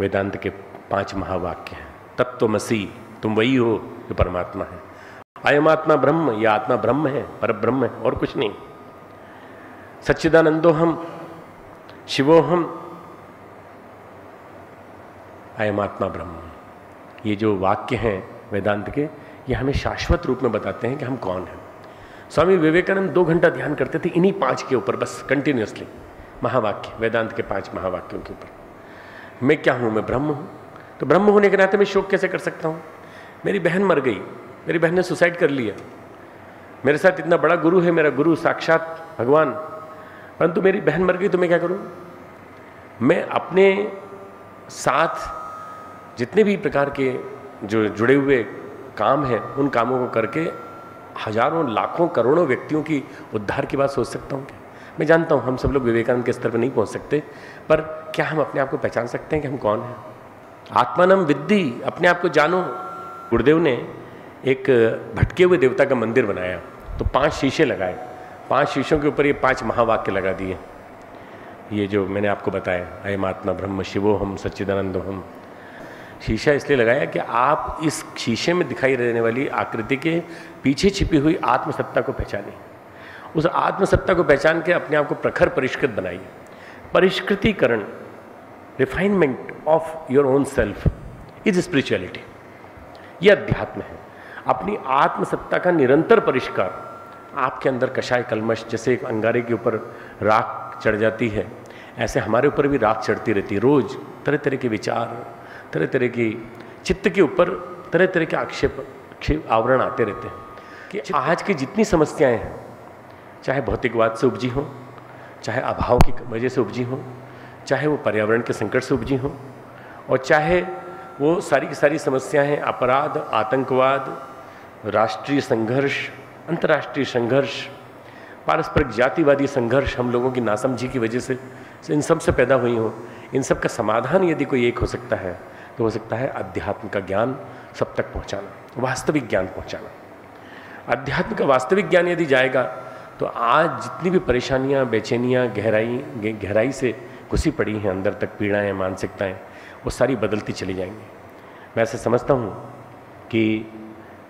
वेदांत के 5 महावाक्य हैं। तत्त्वमसि, तुम वही हो जो परमात्मा है। अयमात्मा ब्रह्म, यह आत्मा ब्रह्म है, पर ब्रह्म है और कुछ नहीं। सच्चिदानंदोहम शिवोहम अयमात्मा ब्रह्म। ये जो वाक्य हैं वेदांत के, ये हमें शाश्वत रूप में बताते हैं कि हम कौन हैं। स्वामी विवेकानंद 2 घंटा ध्यान करते थे इन्हीं 5 के ऊपर, बस कंटिन्यूसली। महावाक्य, वेदांत के 5 महावाक्यों के ऊपर। मैं क्या हूं? मैं ब्रह्म हूं। तो ब्रह्म होने के नाते मैं शोक कैसे कर सकता हूं? मेरी बहन मर गई, मेरी बहन ने सुसाइड कर लिया, मेरे साथ इतना बड़ा गुरु है, मेरा गुरु साक्षात भगवान, परंतु मेरी बहन मर गई तो मैं क्या करूं? मैं अपने साथ जितने भी प्रकार के जो जुड़े हुए काम हैं, उन कामों को करके हजारों लाखों करोड़ों व्यक्तियों की उद्धार की बात सोच सकता हूं क्या? मैं जानता हूं हम सब लोग विवेकानंद के स्तर पर नहीं पहुंच सकते, पर क्या हम अपने आप को पहचान सकते हैं कि हम कौन हैं? आत्मानम विद्धि, अपने आप को जानो। गुरुदेव ने एक भटके हुए देवता का मंदिर बनाया, तो 5 शीशे लगाए, 5 शीशों के ऊपर ये 5 महावाक्य लगा दिए। ये जो मैंने आपको बताया, अयमात्मा ब्रह्म शिवोहम सच्चिदानंदोहम। शीशा इसलिए लगाया कि आप इस शीशे में दिखाई देने वाली आकृति के पीछे छिपी हुई आत्मसत्ता को पहचानें। उस आत्मसत्ता को पहचान के अपने आप को प्रखर परिष्कृत बनाइए। परिष्कृतिकरण, refinement of your own self is spirituality. यह अध्यात्म है। अपनी आत्मसत्ता का निरंतर परिष्कार। आपके अंदर कषाय कलमश, जैसे एक अंगारे के ऊपर राख चढ़ जाती है, ऐसे हमारे ऊपर भी राख चढ़ती रहती है। रोज तरह तरह के विचार, तरह तरह की चित्त के ऊपर तरह तरह के आक्षेप आवरण आते रहते हैं कि आज की जितनी समस्याएं हैं, चाहे भौतिकवाद से उपजी हो, चाहे अभाव की वजह से उपजी हो, चाहे वो पर्यावरण के संकट से उपजी हो, और चाहे वो सारी की सारी समस्याएं हैं अपराध, आतंकवाद, राष्ट्रीय संघर्ष, अंतर्राष्ट्रीय संघर्ष, पारस्परिक जातिवादी संघर्ष, हम लोगों की नासमझी की वजह से इन सब से पैदा हुई हो। इन सब का समाधान यदि कोई एक हो सकता है तो हो सकता है अध्यात्म का ज्ञान सब तक पहुंचाना, वास्तविक ज्ञान पहुंचाना। अध्यात्म का वास्तविक ज्ञान यदि जाएगा तो आज जितनी भी परेशानियां, बेचैनियां गहराई से घुसी पड़ी हैं अंदर तक, पीड़ाएं, मानसिकताएं, वो सारी बदलती चली जाएंगी। मैं ऐसे समझता हूँ कि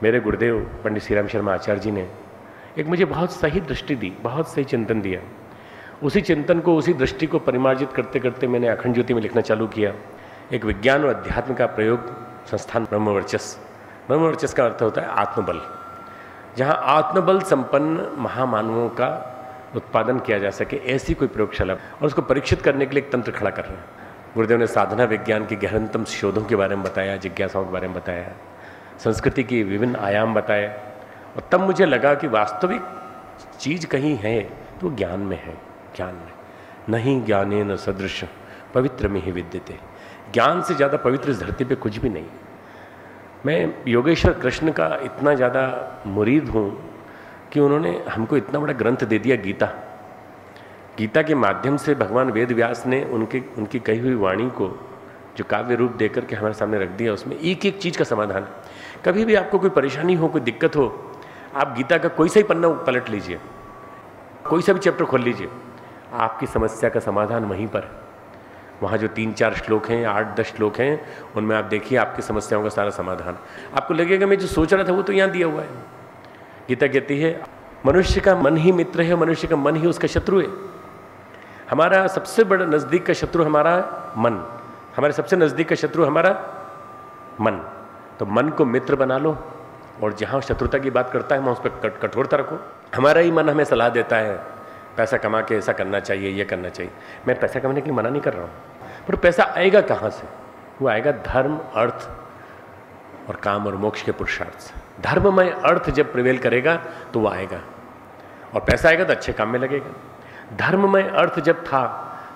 मेरे गुरुदेव पंडित श्री राम शर्मा आचार्य जी ने एक मुझे बहुत सही दृष्टि दी, बहुत सही चिंतन दिया। उसी चिंतन को, उसी दृष्टि को परिमार्जित करते करते मैंने अखंड ज्योति में लिखना चालू किया। एक विज्ञान और अध्यात्म का प्रयोग संस्थान ब्रह्मवर्चस। ब्रह्मवर्चस का अर्थ होता है आत्मबल। जहाँ आत्मबल संपन्न महामानवों का उत्पादन किया जा सके, ऐसी कोई प्रयोगशाला, और उसको परीक्षित करने के लिए एक तंत्र खड़ा कर रहे हैं। गुरुदेव ने साधना विज्ञान की गहनतम शोधों के बारे में बताया, जिज्ञासाओं के बारे में बताया, संस्कृति के विभिन्न आयाम बताए, और तब मुझे लगा कि वास्तविक चीज़ कहीं है तो ज्ञान में है। ज्ञान में नहीं, ज्ञाने न सदृश पवित्र में ही विद्यते। ज्ञान से ज़्यादा पवित्र इस धरती पे कुछ भी नहीं। मैं योगेश्वर कृष्ण का इतना ज़्यादा मुरीद हूँ कि उन्होंने हमको इतना बड़ा ग्रंथ दे दिया, गीता। गीता के माध्यम से भगवान वेद व्यास ने उनकी कही हुई वाणी को जो काव्य रूप देकर के हमारे सामने रख दिया। उसमें एक एक चीज़ का समाधान है। कभी भी आपको कोई परेशानी हो, कोई दिक्कत हो, आप गीता का कोई सा ही पन्ना पलट लीजिए, कोई सा भी चैप्टर खोल लीजिए, आपकी समस्या का समाधान वहीं पर है। वहाँ जो 3-4 श्लोक हैं, 8-10 श्लोक हैं, उनमें आप देखिए आपकी समस्याओं का सारा समाधान। आपको लगेगा मैं जो सोच रहा था वो तो यहाँ दिया हुआ है। गीता कहती है मनुष्य का मन ही मित्र है, मनुष्य का मन ही उसका शत्रु है। हमारा सबसे बड़ा नज़दीक का शत्रु हमारा मन, हमारे सबसे नज़दीक का शत्रु हमारा मन। तो मन को मित्र बना लो, और जहाँ शत्रुता की बात करता है वहाँ उस पर कठोरता रखो। हमारा ही मन हमें सलाह देता है पैसा कमा के ऐसा करना चाहिए, ये करना चाहिए। मैं पैसा कमाने के लिए मना नहीं कर रहा हूँ, पर पैसा आएगा कहाँ से? वो आएगा धर्म, अर्थ और काम और मोक्ष के पुरुषार्थ से। धर्ममय अर्थ जब प्रिवेल करेगा तो वो आएगा, और पैसा आएगा तो अच्छे काम में लगेगा। धर्ममय अर्थ जब था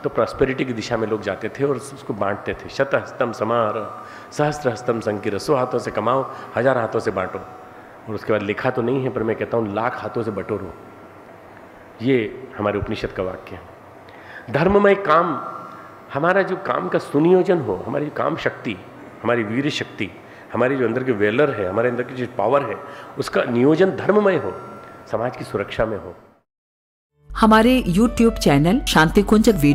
तो प्रॉस्पेरिटी की दिशा में लोग जाते थे और उसको बांटते थे। शतहस्तम समार सहस्त्र हस्तम संकीर, 100 हाथों से कमाओ, 1000 हाथों से बांटो। और उसके बाद लिखा तो नहीं है, पर मैं कहता हूँ 1,00,000 हाथों से बटोरो। ये हमारे उपनिषद का वाक्य है। धर्ममय काम, हमारा जो काम का सुनियोजन हो, हमारी जो काम शक्ति, हमारी वीर शक्ति, हमारी जो अंदर की वेलर है, हमारे अंदर की जो पावर है, उसका नियोजन धर्ममय हो, समाज की सुरक्षा में हो। हमारे YouTube चैनल शांति कुंज